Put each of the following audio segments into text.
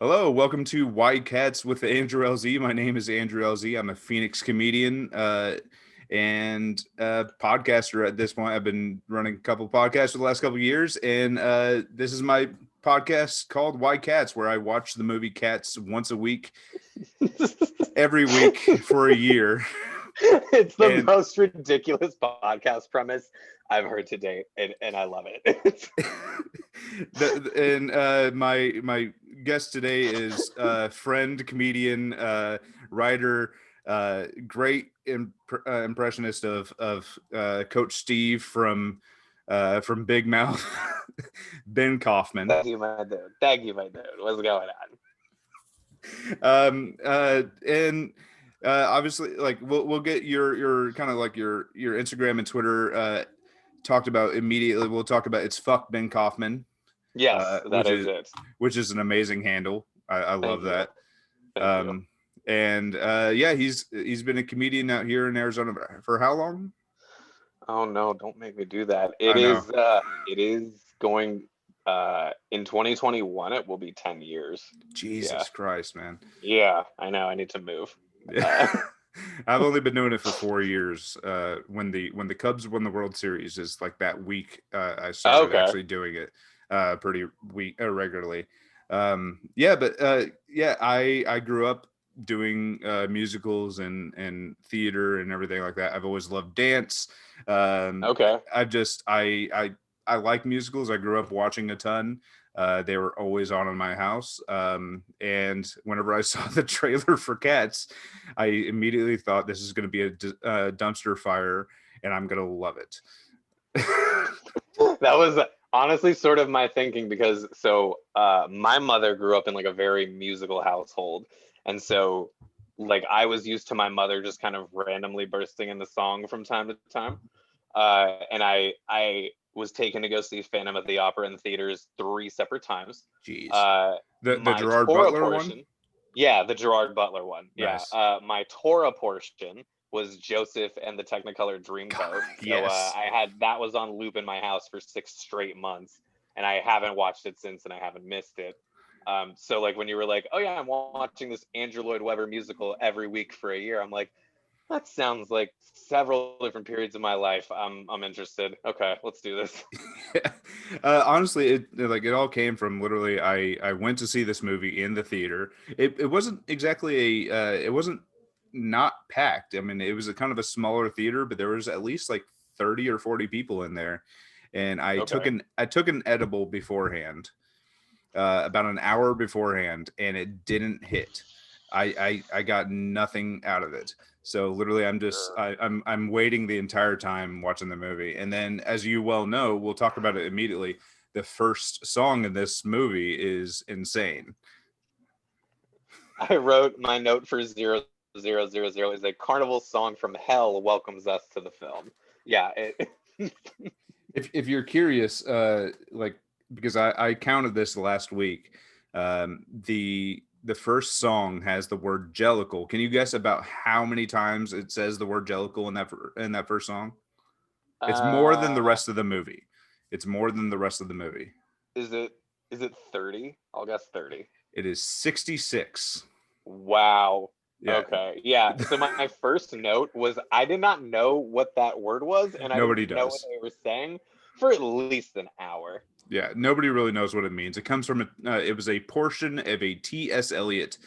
Hello, welcome to Why Cats with Andrew LZ. My name is Andrew LZ. I'm a Phoenix comedian and podcaster at this point. I've been running a couple podcasts for the last couple of years, and this is my podcast called Why Cats, where I watch the movie Cats once a week, every week for a year. It's the And most ridiculous podcast premise I've heard to date, and I love it. my guest today is friend, comedian, writer, great impressionist of Coach Steve from Big Mouth, Ben Kaufman. Thank you, my dude. Thank you, my dude. What's going on? And obviously, like we'll get your kind of like your Instagram and Twitter talked about immediately. We'll talk about it's fuck Ben Kaufman, Yes, that which is is it. an amazing handle. I love Thank you. that. Thank you. And yeah, he's been a comedian out here in Arizona for how long? Oh no, don't make me do that. I know. It is going in 2021 it will be 10 years. Yeah. Jesus Christ, man. Yeah, I know. I need to move. I've only been doing it for 4 years. When the Cubs won the World Series is like that week I started Okay. actually doing it pretty regularly. Yeah, but yeah, I grew up doing musicals and theater and everything like that. I've always loved dance. Okay. I like musicals. I grew up watching a ton. They were always on in my house. And whenever I saw the trailer for Cats, I immediately thought this is going to be a dumpster fire and I'm going to love it. That was honestly sort of my thinking because my mother grew up in like a very musical household, and so like I was used to my mother just kind of randomly bursting into song from time to time. And I was taken to go see Phantom of the Opera in theaters 3 separate times. Jeez. Uh, The my Gerard Torah Butler one? portion, yeah, the Gerard Butler one, yeah. Nice. My Torah portion was Joseph and the Technicolor Dreamcoat. So Yes. I had that was on loop in my house for 6 straight months, and I haven't watched it since, and I haven't missed it. So like when you were like, oh yeah, I'm watching this Andrew Lloyd Webber musical every week for a year, I'm like, that sounds like several different periods of my life. I'm interested. Okay, let's do this. Honestly, it all came from literally I went to see this movie in the theater. It wasn't exactly it wasn't not packed. I mean, it was a kind of a smaller theater, but there was at least like 30 or 40 people in there. And Okay. I took an edible beforehand, about an hour beforehand, and it didn't hit. I got nothing out of it. So literally, Sure. I'm waiting the entire time watching the movie, and then as you well know, we'll talk about it immediately. The first song in this movie is insane. I wrote my note for 0000 is a carnival song from hell welcomes us to the film. Yeah. If you're curious, like because I counted this last week, the first song has the word Jellicle. Can you guess about how many times it says the word Jellicle in that first song? It's more than the uh, rest of the movie. It's more than the rest of the movie. is it 30? I'll guess 30. It is 66. Wow. Yeah. Okay. Yeah. So my first note was I did not know what that word was, and I Nobody didn't know what does. they were saying for at least an hour. Yeah, nobody really knows what it means. It comes from it was a portion of a T.S. Eliot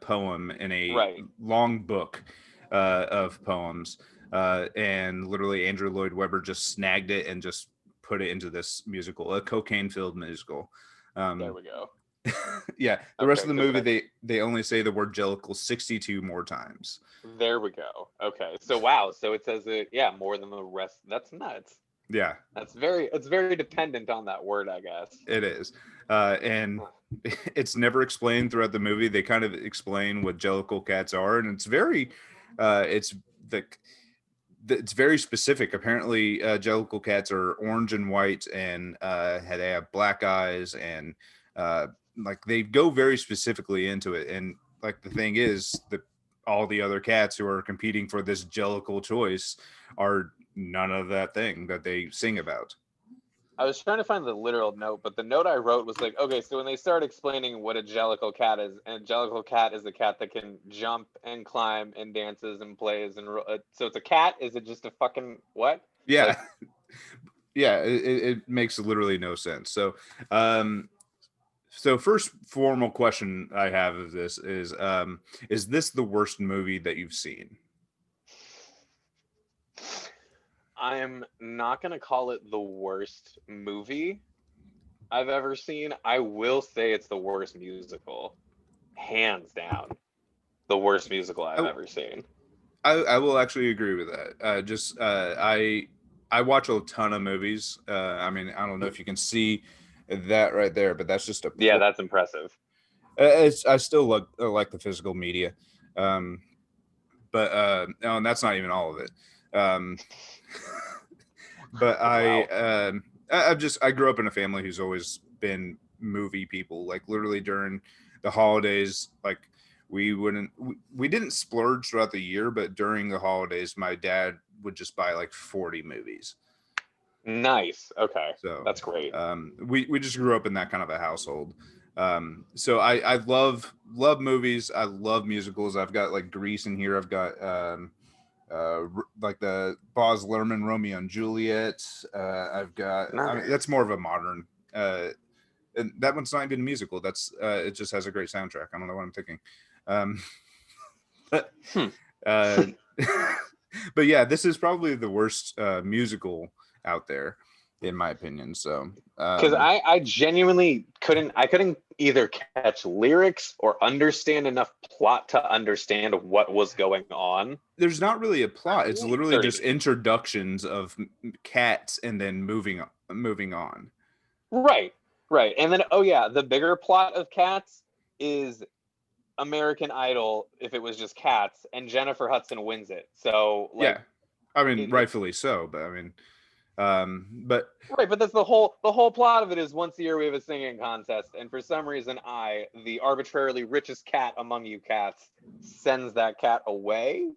poem in a Right. long book of poems, and literally Andrew Lloyd Webber just snagged it and just put it into this musical, a cocaine-filled musical. There Um, we go. yeah, the rest of Okay. the Because movie they only say the word Jellicle 62 more times. there we go. Okay. So wow. So it says it, yeah, more than the rest. That's nuts. Yeah, It's very dependent on that word, I guess. it is. And it's never explained throughout the movie. They kind of explain what Jellicle cats are, and it's very, it's the, it's very specific. Apparently, Jellicle cats are orange and white, and they have black eyes, and like they go very specifically into it. And like the thing is that all the other cats who are competing for this Jellicle choice are none of that thing that they sing about. I was trying to find the literal note, but the note I wrote was like, okay, so when they start explaining what a Jellicle cat is, and Jellicle cat is a cat that can jump and climb and dances and plays and so it's a cat. Is it just a fucking what? Yeah. Like, Yeah, it makes literally no sense. So first formal question I have of this is this the worst movie that you've seen? I'm not gonna call it the worst movie I've ever seen. I will say it's the worst musical, hands down. The worst musical I've I, ever seen. I will actually agree with that. I watch a ton of movies. I mean, I don't know if you can see that right there, but that's just a Yeah, poor. that's impressive. I still like the physical media, um, but no, and that's not even all of it. Um, but Wow. I grew up in a family who's always been movie people. Like literally during the holidays, like we didn't splurge throughout the year, but during the holidays, my dad would just buy like 40 movies. Nice. Okay. So That's great. we just grew up in that kind of a household. So I love movies. I love musicals. I've got like Grease in here. I've got like the Boz Lerman Romeo and Juliet. I've got, I mean, that's Nice. more of a modern. And that one's not even a musical. That's it just has a great soundtrack. I don't know what I'm thinking. Um, but Hmm. uh, but yeah, this is probably the worst musical out there, in my opinion. So Because I genuinely couldn't either catch lyrics or understand enough plot to understand what was going on. there's not really a plot. It's literally just 30. introductions of cats and then moving on. Right, right. And then, oh yeah, the bigger plot of Cats is American Idol if it was just cats, and Jennifer Hudson wins it. So Yeah, like I mean, it's rightfully so. But I mean, but right, but that's the whole plot of it is once a year we have a singing contest, and for some reason I, the arbitrarily richest cat among you cats, sends that cat away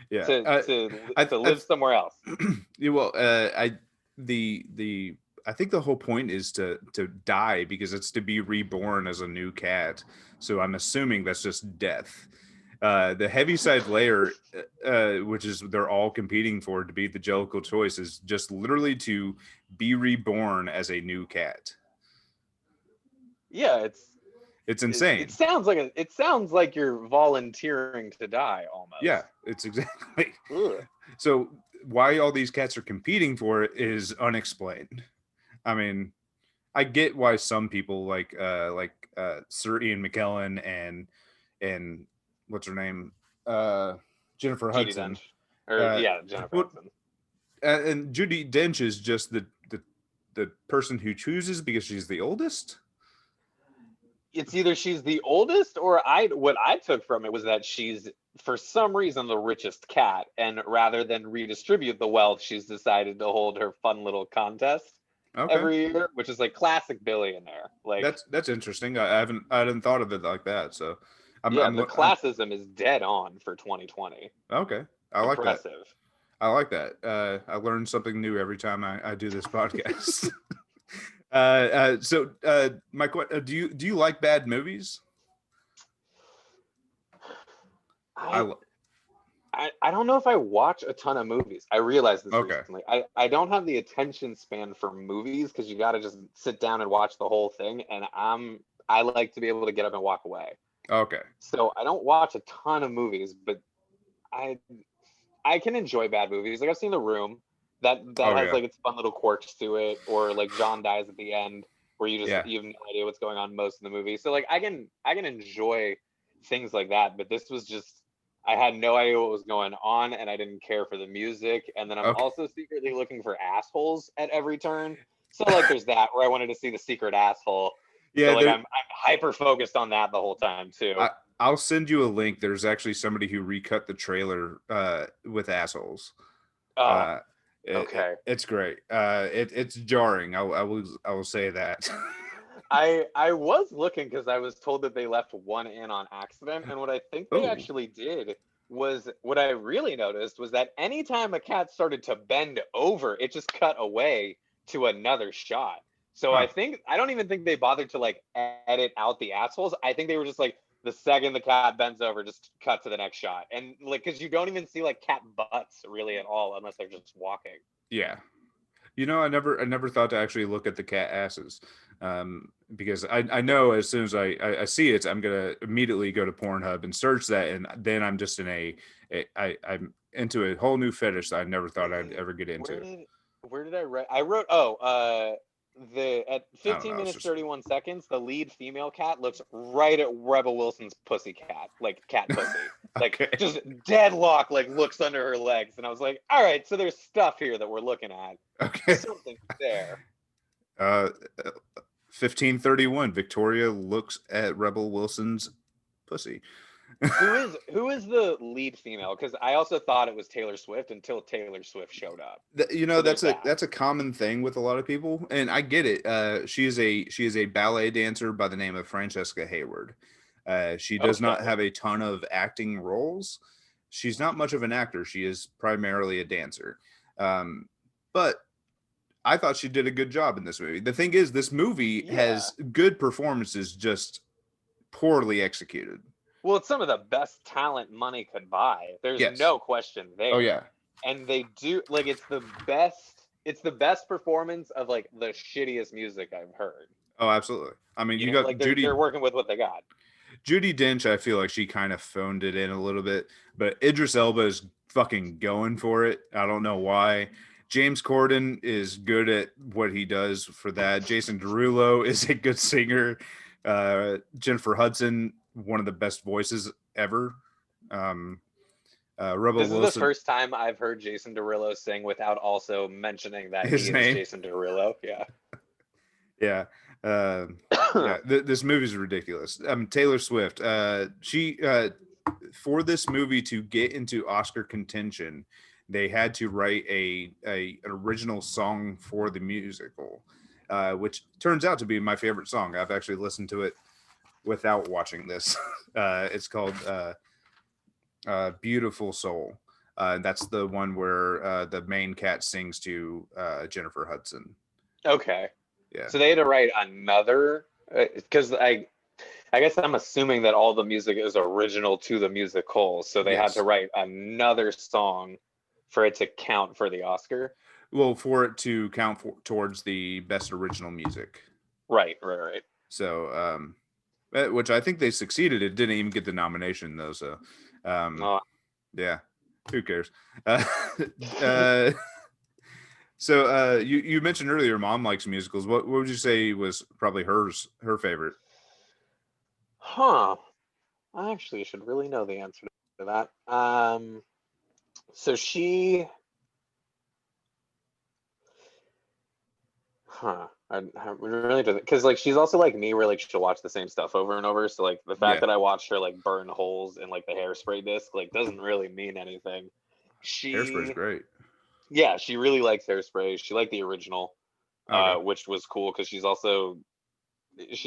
yeah, to to I live somewhere else. yeah, well, the I think the whole point is to die because it's to be reborn as a new cat. So I'm assuming that's just death. The Heaviside Layer, which is they're all competing for to be the Jellicle choice, is just literally to be reborn as a new cat. Yeah, It's it insane. sounds like you're volunteering to die Yeah, almost. it's exactly. Ugh. So why all these cats are competing for it is unexplained. I mean, I get why some people like Sir Ian McKellen and what's her name, uh, Jennifer Judy Hudson. Dench, or Uh, yeah, Jennifer well, Hudson. and Judy Dench is just the person who chooses because she's the oldest. It's either she's the oldest, or what I took from it was that she's for some reason the richest cat, and rather than redistribute the wealth, she's decided to hold her fun little contest Okay, every year, which is like classic billionaire. Like, that's interesting. I hadn't thought of it like that. So yeah, the I'm classism is dead on for 2020. okay. I like that. Impressive. I like that. I learn something new every time I do this podcast. Mike, do you like bad movies? I I I don't know if I watch a ton of movies. I realized this okay, recently. I don't have the attention span for movies because you got to just sit down and watch the whole thing. And I like to be able to get up and walk away. okay, So I don't watch a ton of movies, but I I can enjoy bad movies. Like I've seen The Room, that oh has yeah, like its fun little quirks to it, or like John dies at the end, where yeah, you have no idea what's going on most of the movie. So like I can enjoy things like that, but this was just I had no idea what was going on, and I didn't care for the music. And then I'm okay, also secretly looking for assholes at every turn. So like there's that where I wanted to see the secret asshole. So yeah. like I'm hyper focused on that the whole time too. I, I'll send you a link. There's actually somebody who recut the trailer with assholes. Oh, Uh, okay. it's great. It's jarring. I will say that. I was looking because I was told that they left one in on accident, and what I think they Oh, actually did was what I really noticed was that anytime a cat started to bend over, it just cut away to another shot. So Huh. I don't even think they bothered to like edit out the assholes. I think they were just like, the second the cat bends over, just cut to the next shot. And like, because you don't even see like cat butts really at all unless they're just walking. Yeah. I never thought to actually look at the cat asses, because I know as soon as I see it, I'm gonna immediately go to Pornhub and search that, and then I'm just I'm into a whole new fetish that I never thought I'd Wait, ever get into. where did I write? I wrote, the at I don't 15 know. It's minutes just 31 seconds, the lead female cat looks right at Rebel Wilson's pussy cat, like cat pussy, like okay. just deadlock, like looks under her legs, and I was like, all right, so there's stuff here that we're looking at, Okay. something there. Uh, 1531. Victoria looks at Rebel Wilson's pussy. Who is the lead female? Because I also thought it was Taylor Swift until Taylor Swift showed up. So there's that. That's a common thing with a lot of people, and I get it. She is a ballet dancer by the name of Francesca Hayward. She does not Okay. have a ton of acting roles. She's not much of an actor. She is primarily a dancer. But I thought she did a good job in this movie. The thing is, this movie Yeah. has good performances, just poorly executed. Well, it's some of the best talent money could buy. There's Yes. no question Oh there. yeah. And they do like it's the best performance of like the shittiest music I've heard. Oh, absolutely. I mean, you got Like they're working with what they got. Judy Dench. I feel like she kind of phoned it in a little bit, but Idris Elba is fucking going for it. I don't know why. James Corden is good at what he does for that. Jason Derulo is a good singer. Jennifer Hudson, one of the best voices ever. Um, Rebel This is the Wilson, first time I've heard Jason Derulo sing without also mentioning that his he is name. Jason Derulo. Yeah. Yeah. Yeah. This movie's ridiculous. Taylor Swift. She for this movie to get into Oscar contention, they had to write an original song for the musical, which turns out to be my favorite song. I've actually listened to it without watching this. It's called "Beautiful Soul." That's the one where the main cat sings to Jennifer Hudson. Okay. Yeah. So they had to write another, because I guess I'm assuming that all the music is original to the musical, so they had to Yes. write another song for it to count for the Oscar. Well, for it to count towards the best original music. Right, right, right. So, which I think they succeeded. It didn't even get the nomination though. So, Oh, yeah, who cares? Uh, so, you mentioned earlier, mom likes musicals. What would you say was probably her favorite? huh. I actually should really know the answer to that. So she, I really doesn't, because like she's also like me, where like she'll watch the same stuff over and over. So like the fact Yeah, that I watched her like burn holes in like the Hairspray disc like doesn't really mean anything. Hairspray's She, great. yeah, she really likes Hairspray. She liked the original, Okay. which was cool because she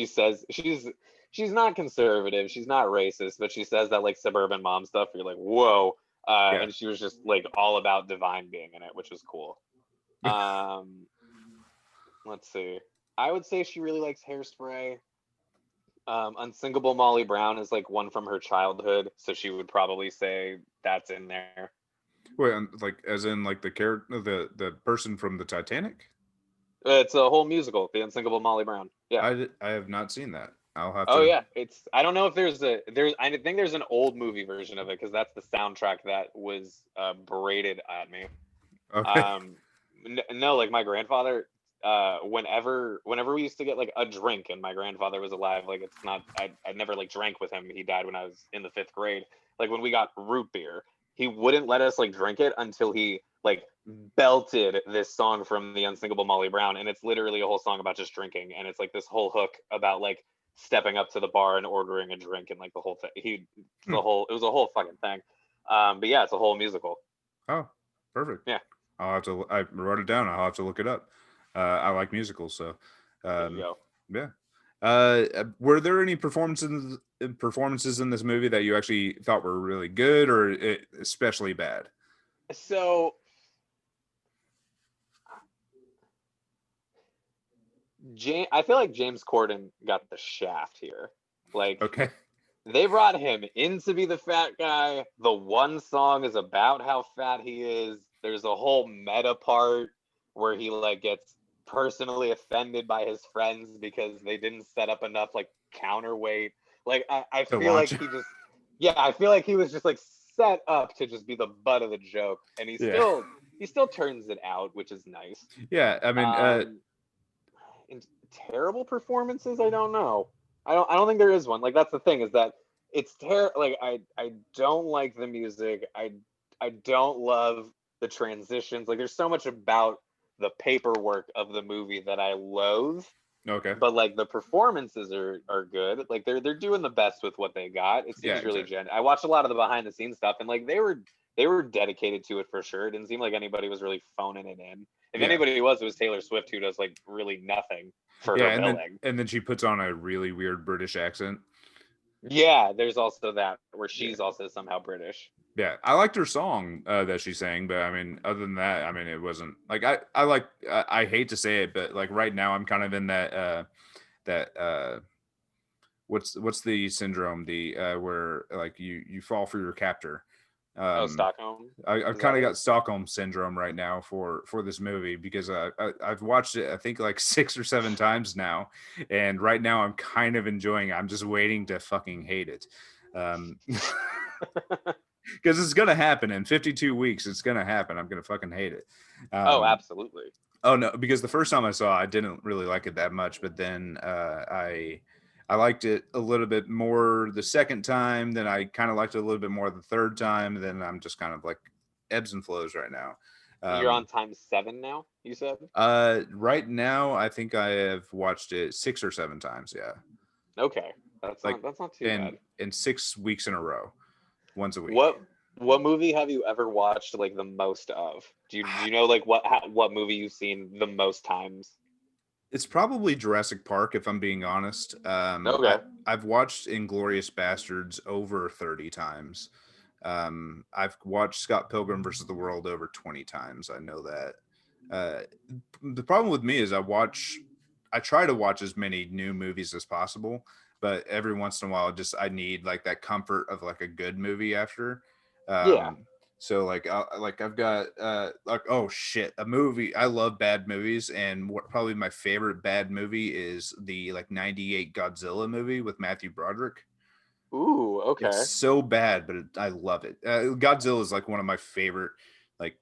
says she's not conservative, she's not racist, but she says that like suburban mom stuff. You're like, whoa. Yeah. And she was just like all about Divine being in it, which was cool. Um, let's see. I would say she really likes Hairspray. Unsinkable Molly Brown is like one from her childhood, so she would probably say that's in there. Wait, like as in like the character, the person from the Titanic? It's a whole musical, The Unsinkable Molly Brown. Yeah. I have not seen that. I'll have Oh to. yeah, I don't know if I think there's an old movie version of it because that's the soundtrack that was berated at me. Okay. Um, no, like my grandfather, whenever we used to get like a drink and my grandfather was alive, like it's not, I never like drank with him. He died when I was in the fifth grade. Like when we got root beer, he wouldn't let us like drink it until he like belted this song from the Unsinkable Molly Brown, and it's literally a whole song about just drinking, and it's like this whole hook about like stepping up to the bar and ordering a drink and like the whole thing. It was a whole fucking thing. But yeah, it's a whole musical. Oh, perfect. Yeah, I'll have to. I wrote it down. I'll have to look it up. I like musicals, so there you um, go. yeah. Were there any performances in this movie that you actually thought were really good or especially bad? So I feel like James Corden got the shaft here. Like Okay. they brought him in to be the fat guy. The one song is about how fat he is. There's a whole meta part where he like gets personally offended by his friends because they didn't set up enough like counterweight. Like I To feel like launch. he just yeah, I feel like he was just like set up to just be the butt of the joke. And Yeah. he still turns it out, which is nice. Yeah. I mean, In terrible performances, I don't know. I don't think there is one. Like that's the thing is that it's like I don't like the music. I don't love the transitions. Like there's so much about the paperwork of the movie that I loathe. okay. But like the performances are good. Like they're doing the best with what they got. It Yeah, seems really exactly. genuine. I watched a lot of the behind the scenes stuff and like they were dedicated to it for sure. It didn't seem like anybody was really phoning it in. If Yeah. anybody was, it was Taylor Swift who does like really nothing for Yeah, her and then billing. she puts on a really weird British accent. Yeah, there's also that where Yeah. she's also somehow British. Yeah, I liked her song that she sang, but I mean, other than that, I mean, it wasn't like I like I hate to say it, but like right now, I'm kind of in that what's the syndrome the where like you fall for your captor. Oh, Um, Stockholm, I've is kind that of it? got Stockholm syndrome right now for this movie because I've watched it I think like 6 or 7 times now, and right now I'm kind of enjoying it. I'm just waiting to fucking hate it. Because it's gonna happen in 52 weeks. It's gonna happen. I'm gonna fucking hate it. Oh, Um, absolutely. oh no, because the first time I saw it, I didn't really like it that much, but then I liked it a little bit more the second time. Then I kind of liked it a little bit more the third time. And then I'm just kind of like ebbs and flows right now. You're Um, on time 7 now, you said? right now, I think I have watched it 6 or 7 times. Yeah, Okay. like That's not too bad. in 6 weeks in a row, once a week. What movie have you ever watched like the most of? Do you know like what movie you've seen the most times? It's probably Jurassic Park, if I'm being honest. Okay. I've watched Inglorious Bastards over 30 times. I've watched Scott Pilgrim versus the World over 20 times. I know that. Uh, the problem with me is I try to watch as many new movies as possible, but every once in a while, just I need like that comfort of like a good movie after. Yeah. Um, so like I've got like oh shit, a movie. I love bad movies, and what probably my favorite bad movie is the like '98 Godzilla movie with Matthew Broderick. Ooh, It's okay. so bad, but I love it. Godzilla is like one of my favorite like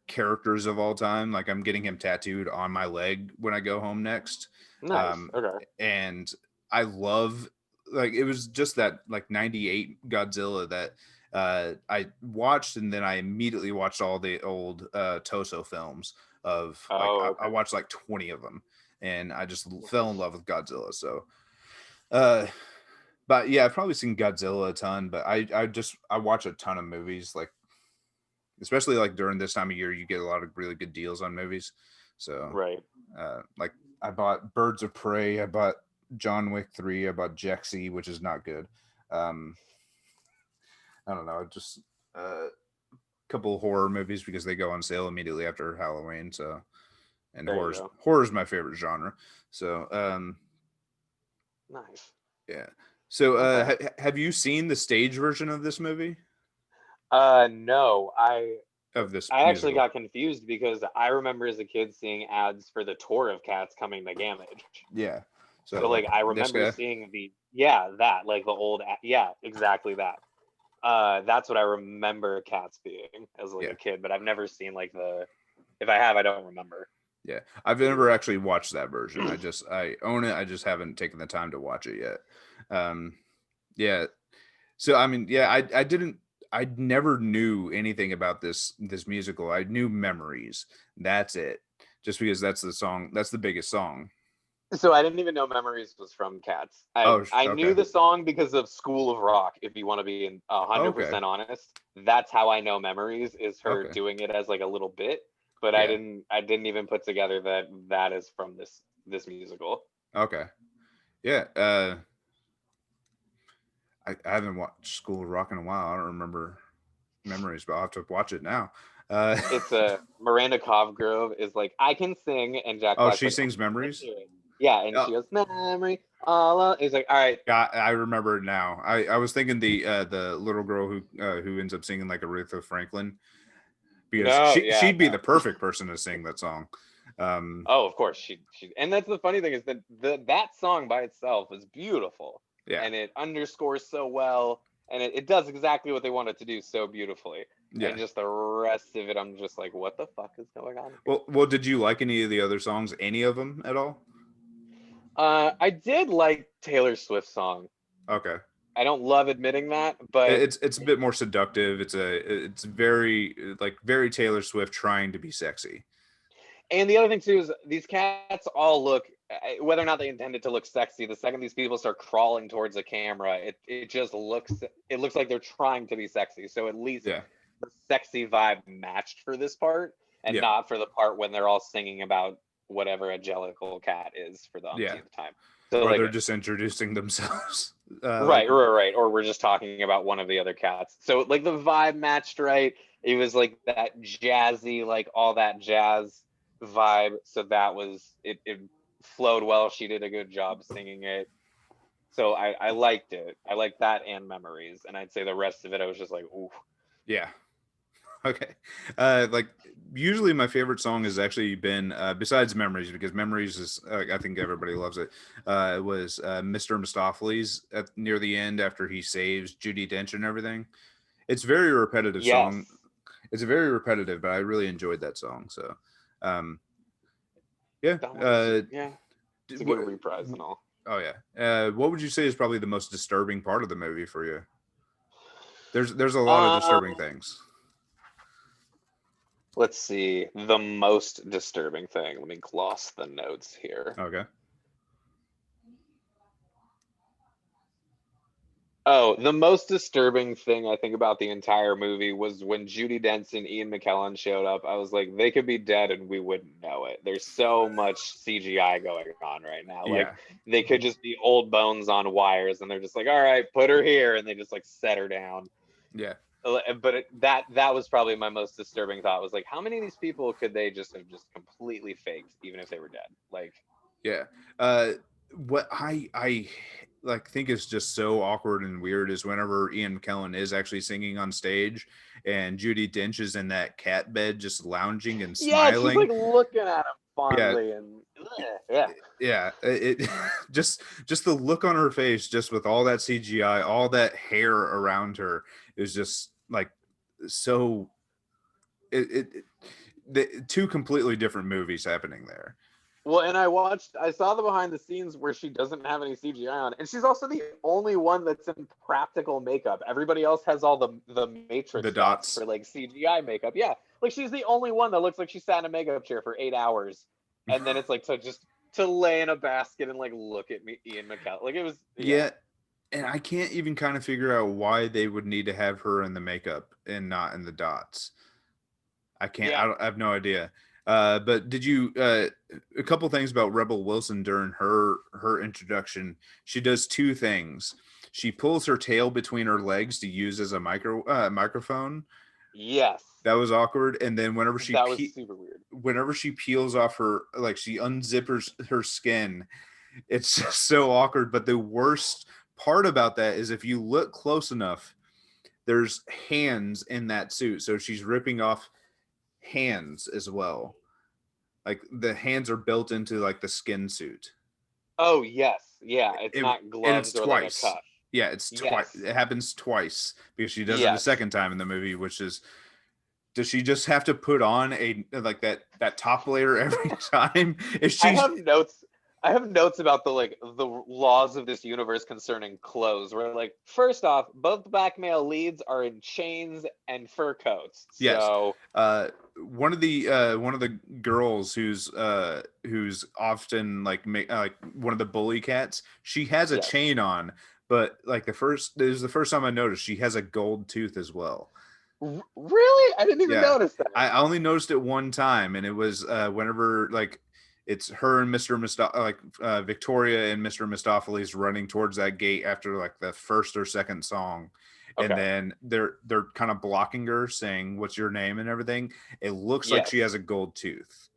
characters of all time. Like I'm getting him tattooed on my leg when I go home next. Nice. Um, Okay. and I love like it was just that like '98 Godzilla that I watched, and then I immediately watched all the old Toso films of like Oh, I okay. watched like 20 of them, and I just fell in love with Godzilla. So uh but yeah, I've probably seen Godzilla a ton, but I watch a ton of movies, like especially like during this time of year, you get a lot of really good deals on movies. So Right. like I bought Birds of Prey, I bought John Wick 3, I bought Jexy, which is not good. Um I don't know, just a couple horror movies because they go on sale immediately after Halloween. So and There you go. horror's my favorite genre. So Nice. yeah. So Okay. have you seen the stage version of this movie? No, Of this I actually musical? got confused because I remember as a kid seeing ads for the tour of Cats coming to Gamage. Yeah. So So like like I this remember guy. seeing yeah, that like the old yeah, exactly that. That's what I remember Cats being as like Yeah. a kid, but I've never seen like the if I have, I don't remember. Yeah. I've never actually watched that version. I own it. I just haven't taken the time to watch it yet. Um yeah. So I mean, yeah, I never knew anything about this musical. I knew Memories. That's it. Just because that's the song, that's the biggest song. So I didn't even know Memories was from Cats. Oh, I knew okay. the song because of School of Rock. If you want to be a hundred Okay. percent honest, that's how I know Memories is her Okay. doing it as like a little bit. But Yeah. I didn't even put together that that is from this musical. Okay. Yeah. I haven't watched School of Rock in a while. I don't remember Memories, but I'll have to watch it now. It's a Miranda Cosgrove is like I can sing, and Jack Oh, Black's she like sings let's Memories. hear it. Yeah, and she goes, memory, all out. He's like, all right. Yeah, I remember it now. I was thinking the little girl who ends up singing like Aretha Franklin, because No, yeah, she'd be no. the perfect person to sing that song. Oh, of course, she, and that's the funny thing is that that song by itself is beautiful, Yeah, and it underscores so well, and it does exactly what they want it to do so beautifully. yeah. And just the rest of it, I'm just like, what the fuck is going on here? Well, did you like any of the other songs? Any of them at all? I did like Taylor Swift's song. Okay. I don't love admitting that, but It's a bit more seductive. It's very like very Taylor Swift trying to be sexy. and the other thing too is these cats all look, whether or not they intended to look sexy, the second these people start crawling towards a camera, it just looks, it looks like they're trying to be sexy. So at least Yeah, the sexy vibe matched for this part, and yeah, not for the part when they're all singing about whatever a Jellicle cat is for the yeah. umpteenth time. So Or like, they're just introducing themselves. Like right. Or we're just talking about one of the other cats. So like the vibe matched right. It was like that jazzy, like all that jazz vibe. So that was it. It flowed well. She did a good job singing it. So I liked it. I liked that and Memories. And I'd say the rest of it, I was just like, ooh. yeah. Okay. Like usually my favorite song has actually been besides Memories, because Memories is I think everybody loves it. It was Mr. Mistopheles at near the end after he saves Judi Dench and everything. It's a very repetitive Yes. song. It's very repetitive, but I really enjoyed that song. So, um, yeah. That one was, yeah. It's a good What, reprise and all. oh yeah. What would you say is probably the most disturbing part of the movie for you? There's a lot of disturbing Um, things. let's see. The most disturbing thing. Let me gloss the notes here. Okay. Oh, the most disturbing thing I think about the entire movie was when Judi Dench and Ian McKellen showed up. I was like, they could be dead and we wouldn't know it. There's so much CGI going on right now. Like Yeah. they could just be old bones on wires, and they're just like, all right, put her here, and they just like set her down. Yeah. But that was probably my most disturbing thought. Was like, how many of these people could they just have just completely faked, even if they were dead? Like, Yeah. What I like think is just so awkward and weird is whenever Ian McKellen is actually singing on stage and Judi Dench is in that cat bed just lounging and yeah, she's smiling. like looking at him Yeah. fondly, and yeah. Yeah. It just the look on her face, just with all that CGI, all that hair around her, is just like so. It the two completely different movies happening there. Well, and I saw the behind the scenes where she doesn't have any CGI on, and she's also the only one that's in practical makeup. Everybody else has all the The Matrix dots dots. for like CGI makeup. Yeah, like she's the only one that looks like she sat in a makeup chair for 8 hours, and then it's like to lay in a basket and like look at me, Ian McKellen. Like it was, yeah, Yeah, and I can't even kind of figure out why they would need to have her in the makeup and not in the dots. I can't. yeah, I have no idea. But did you a couple things about Rebel Wilson during her introduction? She does two things. She pulls her tail between her legs to use as a microphone. yes, That was awkward. And then that was super weird. whenever she peels off her, like she unzippers her skin, it's just so awkward. But the worst part about that is if you look close enough, there's hands in that suit. So she's ripping off hands as well. Like the hands are built into like the skin suit. Oh yes, yeah, it's It, not and it's gloves or like a twice. cuff. Yeah, it's twice. Yes, It happens twice because she does it a yes. second time in the movie, which is, does she just have to put on a like that top layer every time? If I she's have notes. I have notes about the laws of this universe concerning clothes. Where like first off, both black male leads are in chains and fur coats. yes, So one of the girls who's often like one of the bully cats, she has a yes, chain on, but like this is the first time I noticed she has a gold tooth as well. Really, I didn't even Yeah, notice that. I only noticed it one time, and it was whenever like it's her and Victoria and Mr. Mistopheles running towards that gate after like the first or second song, and Okay. then they're kind of blocking her, saying "What's your name?" and everything. It looks like she Yes, has a gold tooth.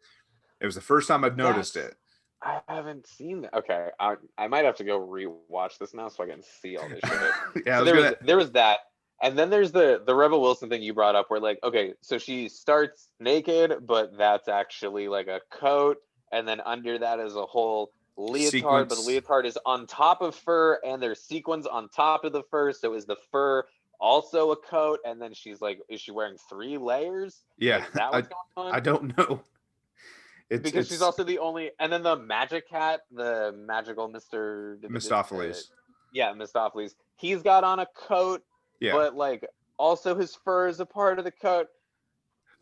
It was the first time I've noticed that's it. I haven't seen that. Okay, I might have to go rewatch this now so I can see all this shit. Yeah, I So was gonna. there was that, and then there's the Rebel Wilson thing you brought up, where like, okay, so she starts naked, but that's actually like a coat, and then under that is a whole leotard, but the Sequence. leotard is on top of fur, and there's sequins on top of the fur. So is the fur also a coat? And then she's like, is she wearing 3 layers? Yeah, Is that I what's going I on? don't know. Because she's It's also the only, and then the magic cat, the magical Mr. Mistopheles. Yeah, Mistopheles. He's got on a coat, Yeah. but like also his fur is a part of the coat.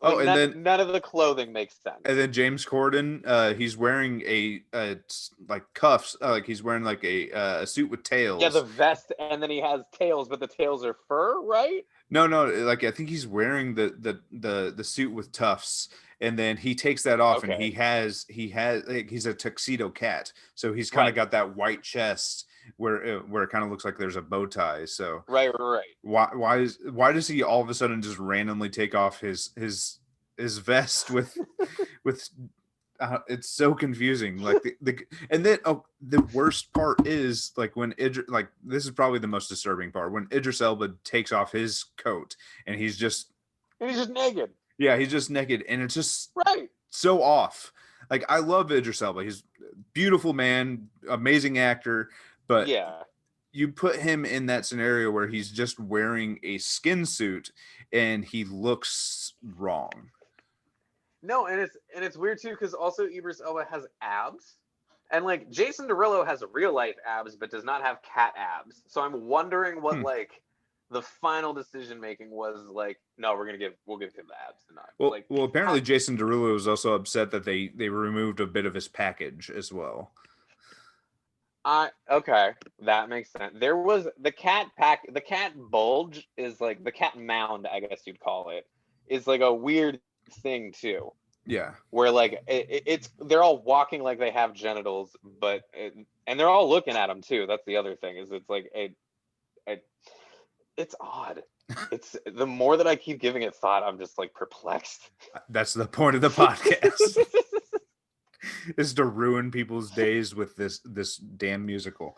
Oh, Like and then none of the clothing makes and sense. then James Corden, he's wearing like cuffs, like he's wearing like a suit with Yeah, the tails. vest, and then he has tails, but the tails are fur, right? No, like I think he's wearing the suit with tufts, and then he takes that off, and Okay, he has like, he's a tuxedo cat, so he's kind of right, got that white chest where it kind of looks like there's a bow tie. So right. why does he all of a sudden just randomly take off his vest with it's so confusing. Like the and then the worst part is like when like this is probably the most disturbing part when Idris Elba takes off his coat and he's just And he's just naked, yeah, he's just naked, and it's just right? so off. Like I love Idris Elba. He's a beautiful man, amazing actor, but Yeah. you put him in that scenario where he's just wearing a skin suit and he looks wrong. No, and it's weird too because also Idris Elba has abs, and like Jason Derulo has real life abs but does not have cat abs. So I'm wondering what Hmm. like the final decision making was like. No, we'll give him the abs tonight. Well, Like, well, how, apparently Jason Derulo was also upset that they removed a bit of his package as well. I okay, that makes sense. There was the cat bulge is like the cat mound, I guess you'd call it, is like a weird thing too. Yeah, Where like it's they're all walking like they have genitals, and they're all looking at them too. That's the other thing is it's like a it's odd. It's the more that I keep giving it thought, I'm just like perplexed. that's the point of the podcast is to ruin people's days with this damn musical.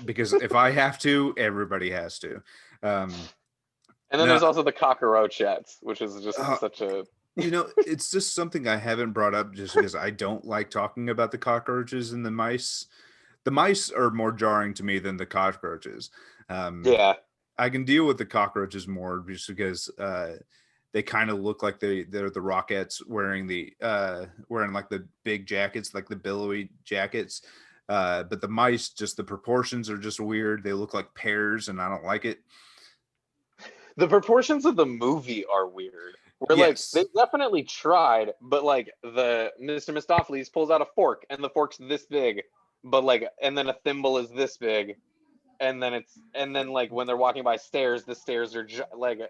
Because if I have to, everybody has to. And then Now, there's also the cockroachettes, which is just uh, such a it's just something I haven't brought up just because I don't like talking about the cockroaches and the mice. The mice are more jarring to me than the cockroaches. Um, yeah. I can deal with the cockroaches more just because they kind of look like they're the Rockettes wearing like the big jackets, like the billowy jackets. But the mice, just the proportions are just weird. They look like pears, and I don't like it. The proportions of the movie are weird. We're like they Yes, definitely tried, but like the Mr. Mistopheles pulls out a fork and the fork's this big, but like and then a thimble is this big, and then like when they're walking by stairs, the stairs are like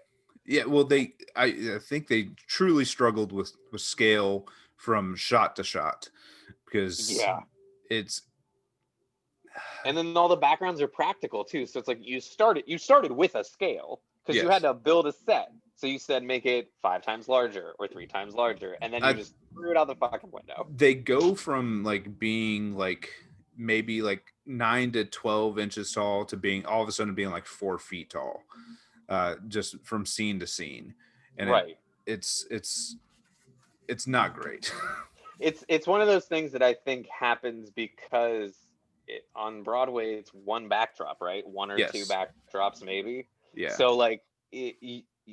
yeah. Well, I think they truly struggled with scale from shot to shot because yeah. it's And then all the backgrounds are practical too. So it's like you started with a scale because you had yes. to build a set. So you said make it 5 times larger or 3 times larger, and then you I just threw it out the fucking window. They go from like being like maybe like 9 to 12 inches tall to being all of a sudden being like 4 feet tall, just from scene to scene, and Right. it's it's it's not great. It's one of those things that I think happens because on Broadway it's one backdrop, right? One or two Yes, backdrops maybe. yeah, So like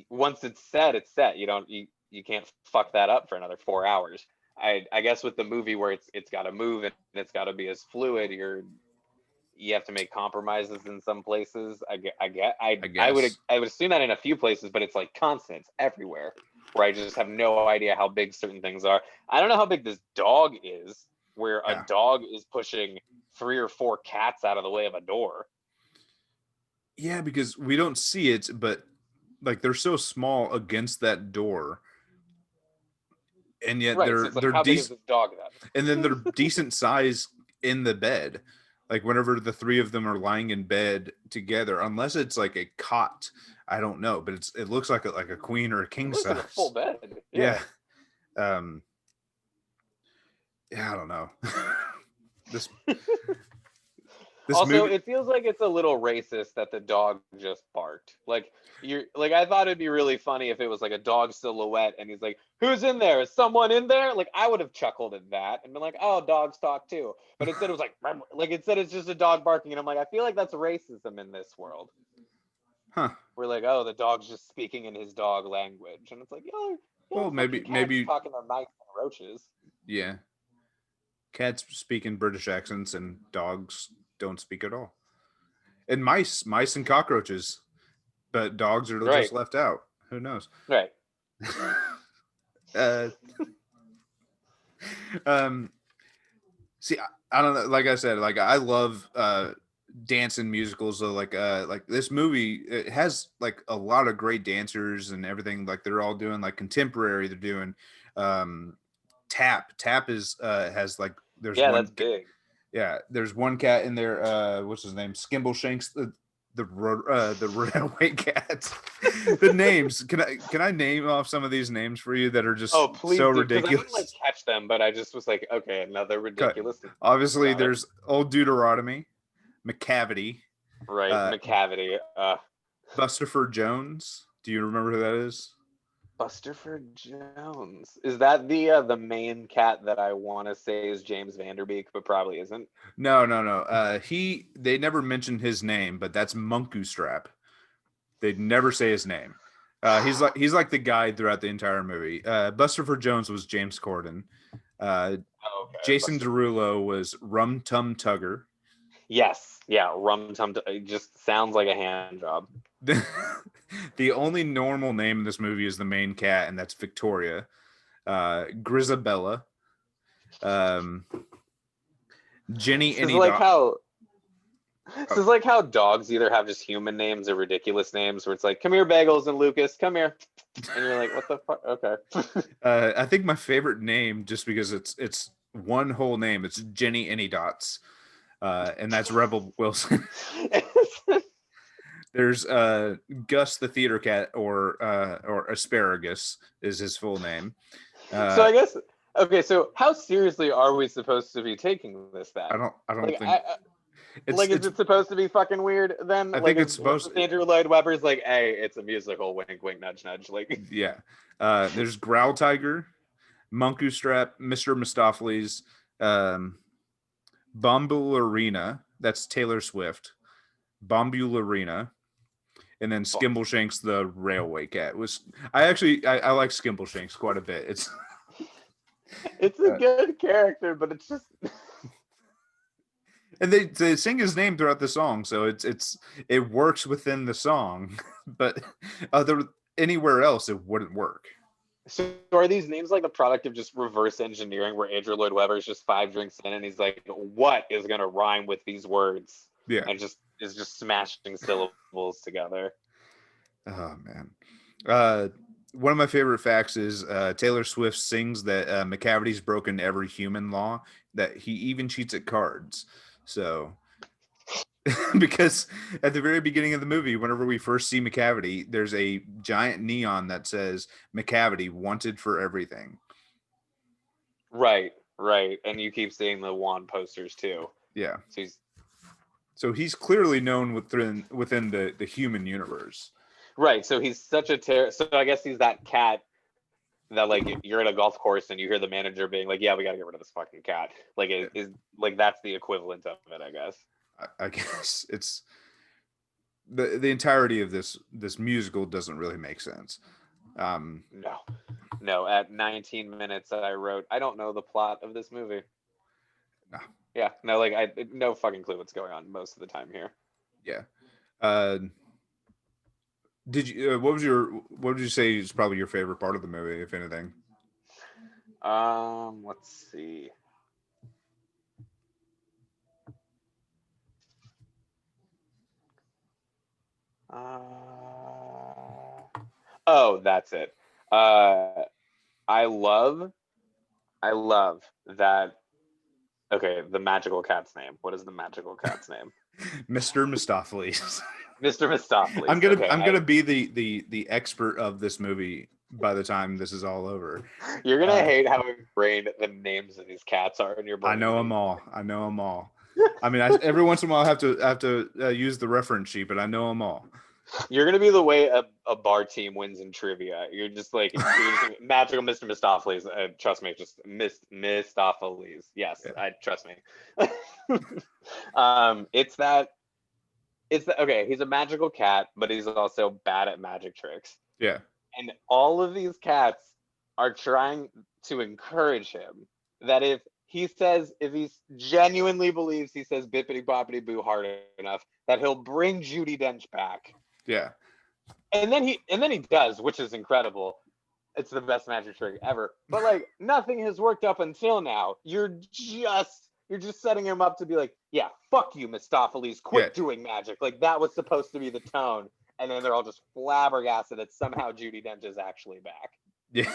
once it's set, it's set. You can't fuck that up for another 4 hours. I guess with the movie where it's got to move and it's got to be as fluid, you have to make compromises in some places. I I would guess. assume that in a few places, but it's like constant, it's everywhere. Where I just have no idea how big certain things are. I don't know how big this dog is, where a Yeah, dog is pushing 3 or 4 cats out of the way of a door. yeah, because we don't see it, but like they're so small against that door, and yet Right. So it's like, they're how big is decent, this dog and then they're then? decent size in the bed. Like whenever the three of them are lying in bed together, unless it's like a cot, I don't know, but it looks like a queen or a It king looks like a full size. bed. Yeah. Yeah. Um Yeah, I don't know. this this Also, movie. it feels like it's a little racist that the dog just barked. Like you're like I thought it'd be really funny if it was like a dog silhouette and he's like, "Who's in there? Is someone in there?" Like I would have chuckled at that and been like, "Oh, dogs talk too." But instead it was like instead it's just a dog barking and I'm like, I feel like that's racism in this world. Huh. We're like, "Oh, the dog's just speaking in his dog language." And it's like, "Yo, Well, fucking cats talking to mice and roaches." yeah. Cats speak in British accents, and dogs don't speak at all. And mice and cockroaches, but dogs are Right. just left out. Who knows? Right. uh, um, see, I don't know. Like I said, like I love dance and musicals. So like this movie, it has like a lot of great dancers and everything. Like they're all doing like contemporary. They're doing um, tap. Tap is has like there's Yeah, one. that's big. Yeah, there's one cat in there. What's his name? Skimbleshanks, the railway cat. The names. Can I name off some of these names for you that are just Oh, please so do, because I didn't like ridiculous? catch them, but I just was like, okay, another Cut. ridiculous. Obviously, Got it. there's Old Deuteronomy, McCavity, Right, uh, McCavity. Busterford Jones. Do you remember who that is? Busterford Jones. Is that the main cat that I want to say is James Vanderbeek, but probably isn't? No, no, no. They never mentioned his name, but that's Munku Strap. They never say his name. He's like the guide throughout the entire movie. Busterford Jones was James Corden. Uh, Oh, okay, Jason Buster. Derulo was Rum Tum Tugger. Yes, yeah, Rum Tum. It just sounds like a hand job. The only normal name in this movie is the main cat, and that's Victoria. Grisabella. Um, Jenny This is Any like Dot. how this Oh, is like how dogs either have just human names or ridiculous names, where it's like, "Come here, Bagels and Lucas, come here," and you're like, "What the fuck?" Okay. I think my favorite name, just because it's one whole name, it's Jenny Any Dots, and that's Rebel Wilson. There's Gus the theater cat, or Asparagus is his full name. So Uh, I guess okay. So how seriously are we supposed to be taking this I then? don't Like, think is it's it supposed to be fucking weird then? I Like, think is it's what's supposed. this Andrew Lloyd Webber's like? Hey, it's a musical. Wink, wink, nudge, nudge. Like, Yeah. There's Growl Tiger, Munku Strap, Mr. Mistopheles, um, Bombulurina. That's Taylor Swift. Bombulurina, and then Skimbleshanks the railway cat. Was I like Skimbleshanks quite a bit. It's it's a uh, good character, but it's just and they sing his name throughout the song, so it works within the song, but other anywhere else it wouldn't work. so are these names like the product of just reverse engineering where Andrew Lloyd Webber is just 5 drinks in and he's like, what is gonna rhyme with these words? Yeah. And just is just smashing syllables together. Oh man. Uh, One of my favorite facts is Taylor Swift sings that McCavity's broken every human law, that he even cheats at cards. So, because at the very beginning of the movie, whenever we first see McCavity, there's a giant neon that says McCavity wanted for everything. Right, right. And you keep seeing the wand posters too. Yeah. So he's So he's clearly known within the human universe. right. So he's such a so I guess he's that cat that like you're at a golf course and you hear the manager being like, "Yeah, we got to get rid of this fucking cat." Like it is like that's the equivalent of it, I guess. I guess it's the entirety of this musical doesn't really make sense. Um, No, no. At 19 minutes, I wrote, "I don't know the plot of this movie." no, Yeah, no, like I no fucking clue what's going on most of the time here. yeah. Uh, did you? What would you say is probably your favorite part of the movie, if anything? Let's see. Oh, that's it. Uh, I love, I love that. Okay, the magical cat's name. What is the magical cat's name? Mr. Mistopheles. Mr. Mistopheles. Okay, I'm gonna be the expert of this movie by the time this is all over. You're gonna hate how ingrained the names of these cats are in your brain. I know them all. I mean, every once in a while I have to use the reference sheet, but I know them all. You're gonna be the way a bar team wins in trivia. You're just like magical Mr. Mistopheles. Trust me, just Mistopheles. Yes, Yeah. trust me. It's that. Okay. He's a magical cat, but he's also bad at magic tricks. Yeah. And all of these cats are trying to encourage him that if he genuinely believes he says bippity boppity boo hard enough, that he'll bring Judi Dench back. Yeah. And then he does, which is incredible. It's the best magic trick ever. But like nothing has worked up until now. You're just setting him up to be like, yeah, fuck you, Mistopheles, quit doing magic. Like that was supposed to be the tone. And then they're all just flabbergasted that somehow Judi Dench is actually back. Yeah.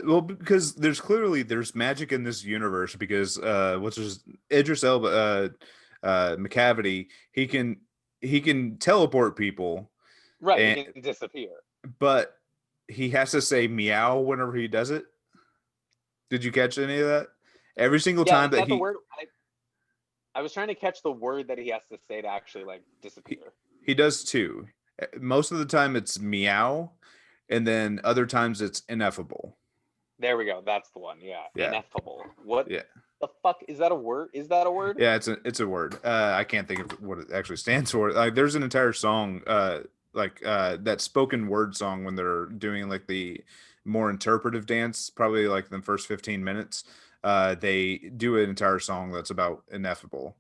Well, because there's magic in this universe because what's his Idris Elba McCavity, he can teleport people. Right, he can disappear. But he has to say meow whenever he does it. Did you catch any of that? Every single time that he word, I was trying to catch the word that he has to say to actually like disappear. He does too. Most of the time it's meow, and then other times it's ineffable. There we go. That's the one. Yeah. Ineffable. What the fuck? Is that a word? Yeah, it's a word. I can't think of what it actually stands for. Like there's an entire song, that spoken word song when they're doing like the more interpretive dance, probably like the first 15 minutes. They do an entire song that's about ineffable.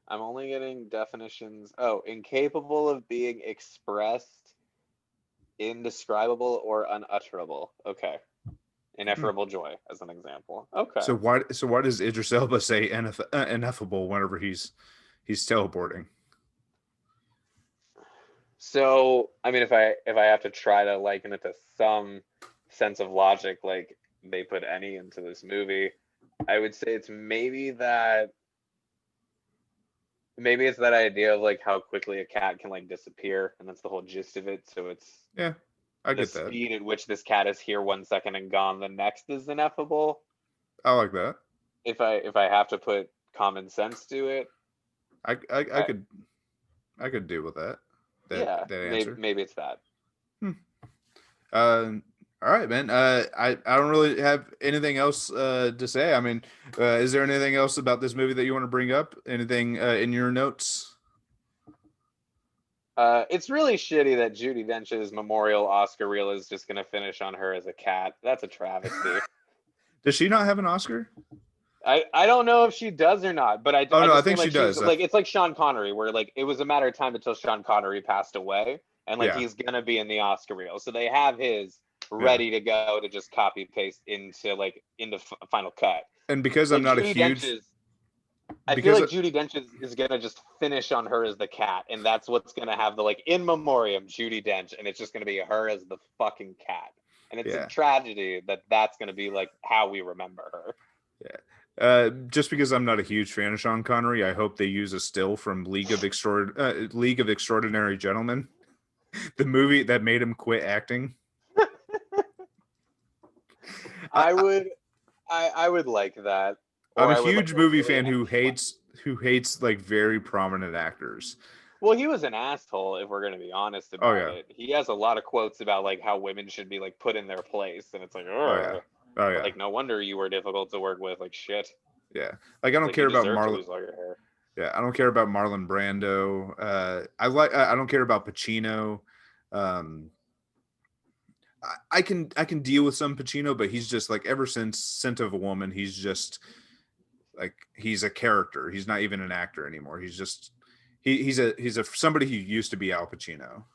I'm only getting definitions. Oh, incapable of being expressed, indescribable, or unutterable. Okay. Ineffable joy as an example. Okay. So why does Idris Elba say ineffable whenever he's teleporting? So, I mean, if I have to try to liken it to some sense of logic, like they put any into this movie, I would say it's maybe it's that idea of like how quickly a cat can like disappear, and that's the whole gist of it. So it's I get that. The speed at which this cat is here 1 second and gone the next is ineffable. I like that. If I have to put common sense to it, I could deal with that. That answer. Maybe it's that. All right, man. I don't really have anything else to say. I mean, is there anything else about this movie that you want to bring up? Anything in your notes? It's really shitty that Judi Dench's memorial Oscar reel is just going to finish on her as a cat. That's a travesty. Does she not have an Oscar? I don't know if she does or not, but I think she does. Like it's like Sean Connery, where like it was a matter of time until Sean Connery passed away, and like he's gonna be in the Oscar reel, so they have his ready to go to just copy paste into Final Cut. And because like, I'm not a huge, I feel like Judi Dench is gonna just finish on her as the cat, and that's what's gonna have the like in memoriam Judi Dench, and it's just gonna be her as the fucking cat, and it's a tragedy that's gonna be like how we remember her. Yeah. Just because I'm not a huge fan of Sean Connery, I hope they use a still from League of Extraordinary Gentlemen, the movie that made him quit acting. I would like that. I'm a huge movie fan who hates like very prominent actors. Well, he was an asshole, if we're going to be honest about it. He has a lot of quotes about like how women should be like put in their place, and it's like, like no wonder you were difficult to work with. Like shit. Yeah, like I don't care about Marlon. Yeah, I don't care about Marlon Brando. I don't care about Pacino. I can deal with some Pacino, but he's just like ever since Scent of a Woman, he's just like he's a character. He's not even an actor anymore. He's just he's somebody who used to be Al Pacino.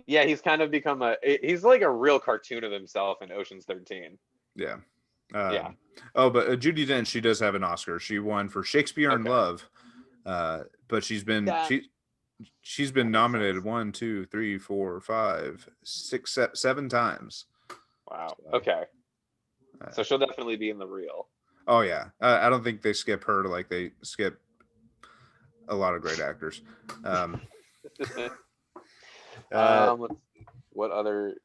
Yeah, he's kind of become he's like a real cartoon of himself in Ocean's 13. Yeah. Oh, but Judi Dench, she does have an Oscar. She won for Shakespeare in Love. But she's been nominated 1, 2, 3, 4, 5, 6, 7 times. Wow. Okay. So she'll definitely be in the reel. Oh yeah. I don't think they skip her like they skip a lot of great actors. What other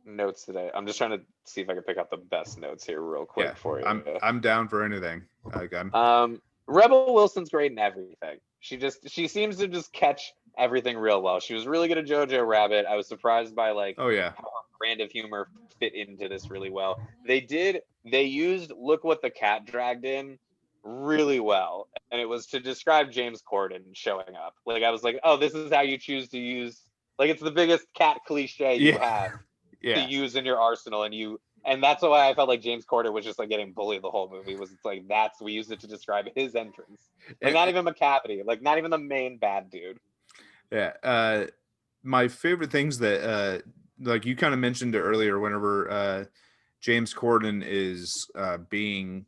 notes today? I'm just trying to see if I can pick out the best notes here real Yeah, quick for I'm down for anything. Like I'm. you. Rebel Wilson's great in everything. She seems to just catch everything real well. She was really good at Jojo Rabbit. I was surprised by like Oh yeah. how her brand of humor fit into this really well. They used Look What the Cat Dragged In really well. And it was to describe James Corden showing up. Like I was like, oh, this is how you choose to use, like it's the biggest cat cliche you Yeah. have to Yeah. use in your arsenal, and that's why I felt like James Corden was just like getting bullied the whole movie. Was it's like we used it to describe his entrance, like And, not even McCavity, like not even the main bad dude. yeah. My favorite things that like you kind of mentioned it earlier, whenever James Corden is being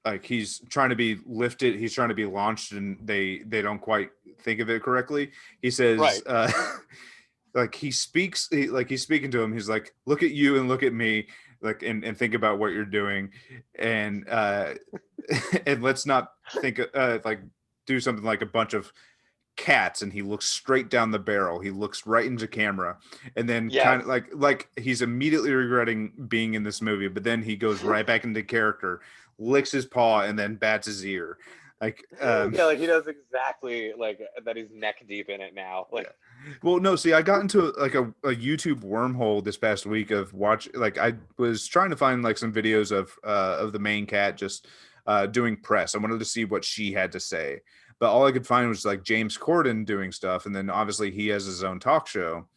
like he's trying to be lifted, he's trying to be launched, and they don't quite think of it correctly. He says, Right. like he's speaking to him. He's like, look at you and look at me, like and think about what you're doing, and and let's not think like do something like a bunch of cats, and he looks straight down the barrel, he looks right into camera, and then kind Yes. of like he's immediately regretting being in this movie, but then he goes right back into character, licks his paw, and then bats his ear, like Yeah, like he knows exactly like that he's neck deep in it now. Like yeah. Well, no, see, I got into like a YouTube wormhole this past week of like I was trying to find like some videos of the main cat just doing press. I wanted to see what she had to say, but all I could find was like James Corden doing stuff, and then obviously he has his own talk show.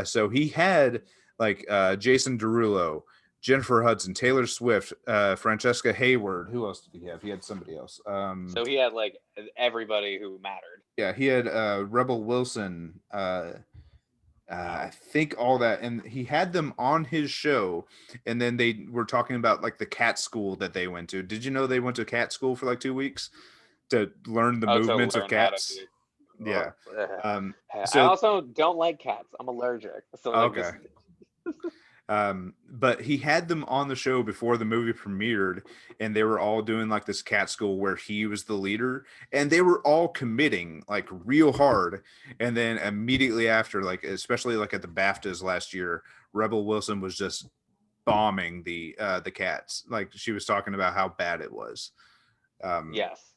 So he had like Jason Derulo, Jennifer Hudson, Taylor Swift, Francesca Hayward. Who else did he have? He had somebody else. so he had like everybody who mattered. Yeah, he had Rebel Wilson. I think all that, and he had them on his show, and then they were talking about like the cat school that they went to. Did you know they went to cat school for like 2 weeks to learn the Oh, to movements of learn how to cats? be. Yeah. I So also don't like cats. I'm allergic. So like okay. this. But he had them on the show before the movie premiered, and they were all doing like this cat school where he was the leader, and they were all committing like real hard. And then immediately after, like especially like at the BAFTAs last year, Rebel Wilson was just bombing the cats. Like she was talking about how bad it was. Yes.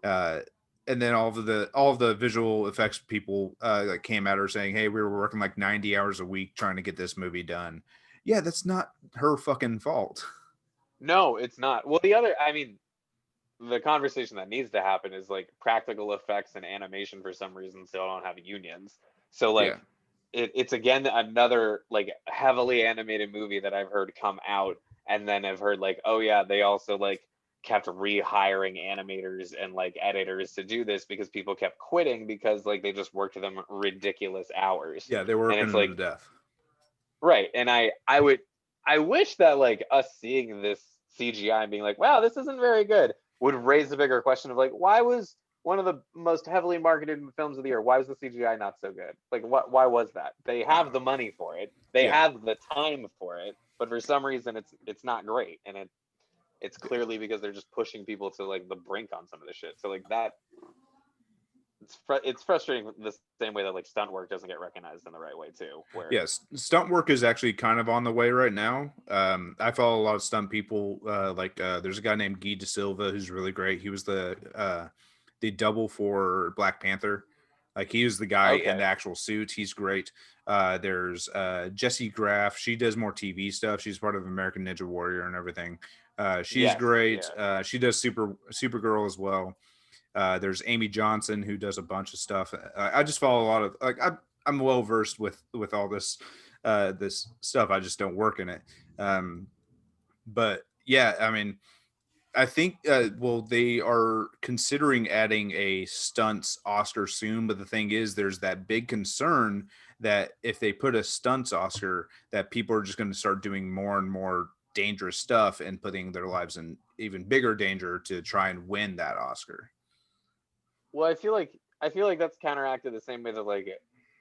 Uh, and then all of the visual effects people like came at her saying, "Hey, we were working like 90 hours a week trying to get this movie done." Yeah, that's not her fucking fault. No, it's not. Well, I mean, the conversation that needs to happen is like practical effects and animation for some reason still don't have unions. So Yeah. like it's again another like heavily animated movie that I've heard come out and then I've heard like, oh yeah, they also like kept rehiring animators and like editors to do this because people kept quitting because like they just worked them ridiculous hours. Yeah, they were And working it's them like, to death. right. And I wish that like us seeing this CGI and being like, wow, this isn't very good, would raise a bigger question of like, why was one of the most heavily marketed films of the year, why was the CGI not so good? Like why was that? They have the money for it. They Yeah. have the time for it, but for some reason it's not great. And it's clearly because they're just pushing people to like the brink on some of the shit. So like that it's frustrating the same way that like stunt work doesn't get recognized in the right way too. Where Yes, stunt work is actually kind of on the way right now. I follow a lot of stunt people. There's a guy named Guy De Silva who's really great. He was the double for Black Panther. Like he was the guy in okay, the actual suit. He's great. There's Jessie Graff. She does more TV stuff. She's part of American Ninja Warrior and everything. She's yes, great. yeah. She does Supergirl as well. There's Amy Johnson who does a bunch of stuff. I just follow a lot of like I'm well versed with all this stuff. I just don't work in it. But yeah, I mean, I think well they are considering adding a stunts Oscar soon. But the thing is, there's that big concern that if they put a stunts Oscar, that people are just going to start doing more and more dangerous stuff and putting their lives in even bigger danger to try and win that Oscar. Well, I feel like that's counteracted the same way that like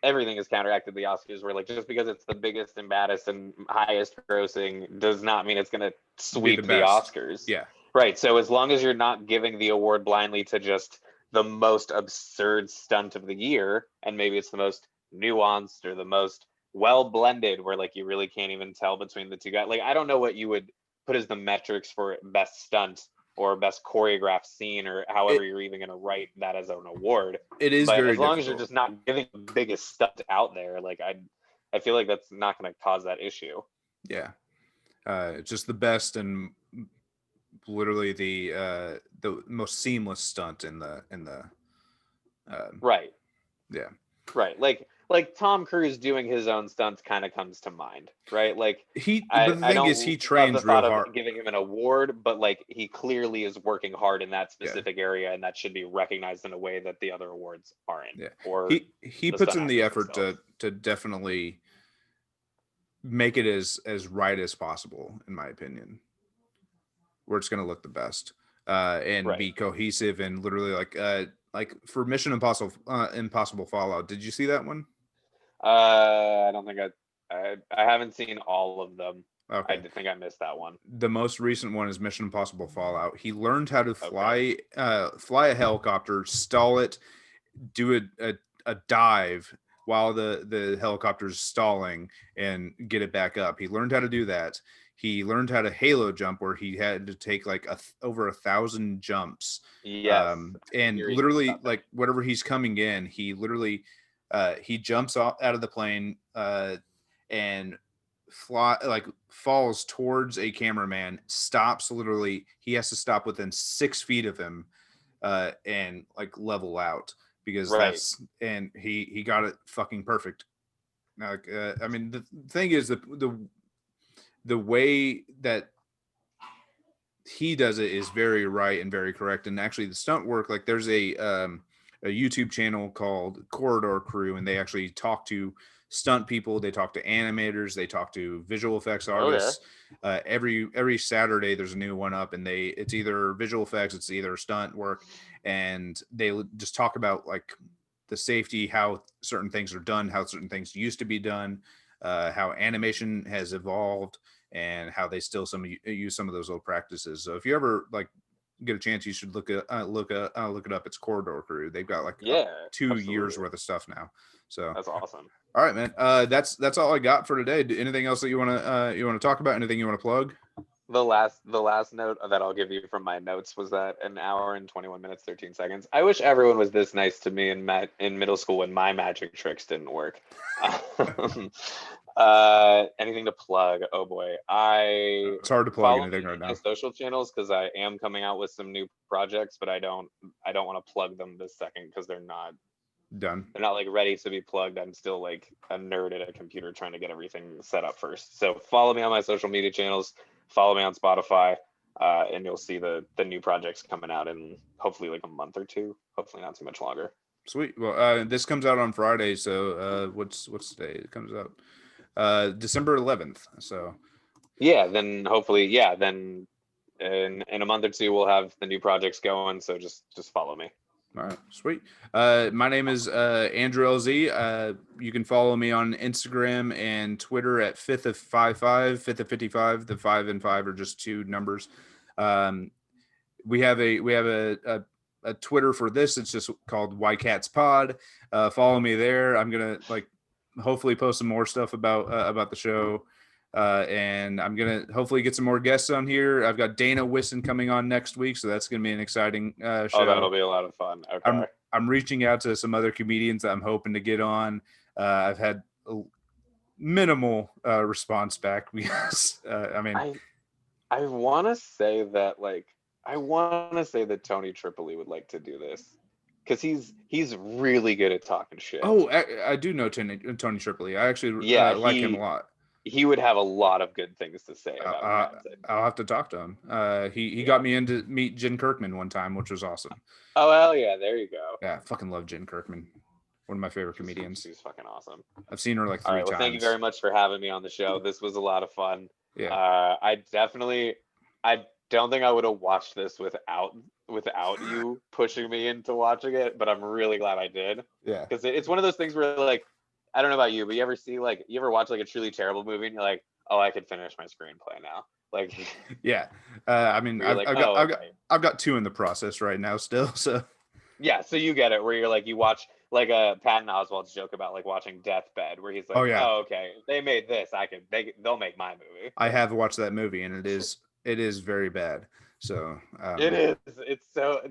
everything is counteracted the Oscars, where like just because it's the biggest and baddest and highest grossing does not mean it's gonna Be the sweep the best. Oscars. Yeah. Right. So as long as you're not giving the award blindly to just the most absurd stunt of the year, and maybe it's the most nuanced or the most well blended where like you really can't even tell between the two guys. Like I don't know what you would put as the metrics for best stunt or best choreographed scene or however you're even going to write that as an award. It is But very as long as difficult. you're just not giving the biggest stunt out there, like I feel like that's not going to cause that issue. Yeah. It's just the best and literally the most seamless stunt in the Right. yeah. Right. Like Tom Cruise doing his own stunts kind of comes to mind, right? Like But the I thing is, don't he love the trains thought real of hard. giving him an award, but like he clearly is working hard in that Yeah. specific area, and that should be recognized in a way that the other awards aren't. Yeah. Or He the puts stunt in the actors effort themselves. to definitely make it as right as possible, in my opinion, where it's going to look the best, and be Right. cohesive and literally like for Mission Impossible Fallout. Did you see that one? I don't think I haven't seen all of them. I Okay. think I missed that one. The most recent one is Mission Impossible Fallout. He learned how to Okay. fly a helicopter, stall it, do a dive while the helicopter's stalling and get it back up. He learned how to do that. He learned how to halo jump, where he had to take like over 1,000 jumps, Yes. I and hear he's literally about that. like whatever he's coming in, he literally he jumps out of the plane, and falls towards a cameraman, stops. Literally he has to stop within 6 feet of him, and like level out, because Right. and he got it fucking perfect. Now, I mean, the thing is, the way that he does it is very right and very correct. And actually, the stunt work, like there's a YouTube channel called Corridor Crew, and they actually talk to stunt people, they talk to animators, they talk to visual effects Okay. artists. Every Saturday there's a new one up, and it's either visual effects, it's either stunt work, and they just talk about like the safety, how certain things are done, how certain things used to be done, how animation has evolved, and how they still use some of those old practices. So if you ever like get a chance, you should look it up. It's Corridor Crew. They've got like Yeah, 2 years absolutely. worth of stuff now. So That's awesome. all right, man. That's all I got for today. Anything else that you want to talk about? Anything you want to plug? The last note that I'll give you from my notes was that 1 hour and 21 minutes 13 seconds. I wish everyone was this nice to me in middle school when my magic tricks didn't work. Um, anything to plug? Oh boy, I It's hard to plug follow me anything right on my now. social channels because I am coming out with some new projects, but I don't want to plug them this second because Done. they're not like ready to be plugged. I'm still like a nerd at a computer trying to get everything set up first. So follow me on my social media channels, follow me on Spotify, and you'll see the new projects coming out in hopefully like a month or two. Hopefully not too much longer. Sweet. Well, this comes out on Friday, so what's today? It comes out December 11th. So Yeah, then hopefully, yeah, then in a month or two we'll have the new projects going. So just follow me. all right, sweet. My name is Andrew LZ. You can follow me on Instagram and Twitter at fifth of 55, fifth of 55. The 5 and 5 are just two numbers. We have a Twitter for this. It's just called Cats Pod. Follow me there. I'm gonna like hopefully post some more stuff about the show. And I'm gonna hopefully get some more guests on here. I've got Dana Wisson coming on next week, so that's gonna be an exciting Oh, show. that'll be a lot of fun. Okay. I'm reaching out to some other comedians that I'm hoping to get on. I've had a minimal response back because I mean, I want to say that Tony Tripoli would like to do this because he's really good at talking shit. oh, I do know Tony Tripoli. I actually Yeah, like him a lot. he would have a lot of good things to say about Uh, cats. I'll have to talk to him. He Yeah. got me in to meet Jen Kirkman one time, which was awesome. Oh hell yeah, there you go. Yeah, I fucking love Jen Kirkman. One of my favorite comedians. She's fucking awesome. I've seen her like All 3 right, well, thank you times. very much for having me on the show. This was a lot of fun. Yeah. I don't think I would have watched this without you pushing me into watching it, but I'm really glad I did. Yeah. Because it's one of those things where like, I don't know about you, but you ever watch like a truly terrible movie and you're like, oh, I could finish my screenplay now. Like, Yeah. I mean, you're like, oh, okay. I've got 2 in the process right now still. So Yeah, so you get it, where you're like, you watch like a Patton Oswalt's joke about like watching Deathbed, where he's Oh like, yeah, oh, okay, they made this, they'll make my movie. I have watched that movie, and it is very bad. So It is.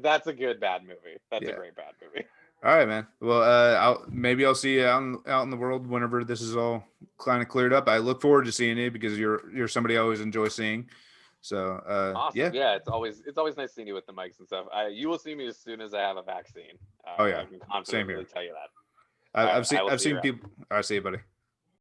That's a good bad movie. That's a yeah. great bad movie. All right, man. Well, I'll see you out in the world whenever this is all kind of cleared up. I look forward to seeing you because you're somebody I always enjoy seeing. So Awesome. yeah. Yeah, it's always nice seeing you with the mics and stuff. You will see me as soon as I have a vaccine. Oh I yeah. can Same confidently here. tell you that. All right, I will I've see you seen around. people. I see you, buddy.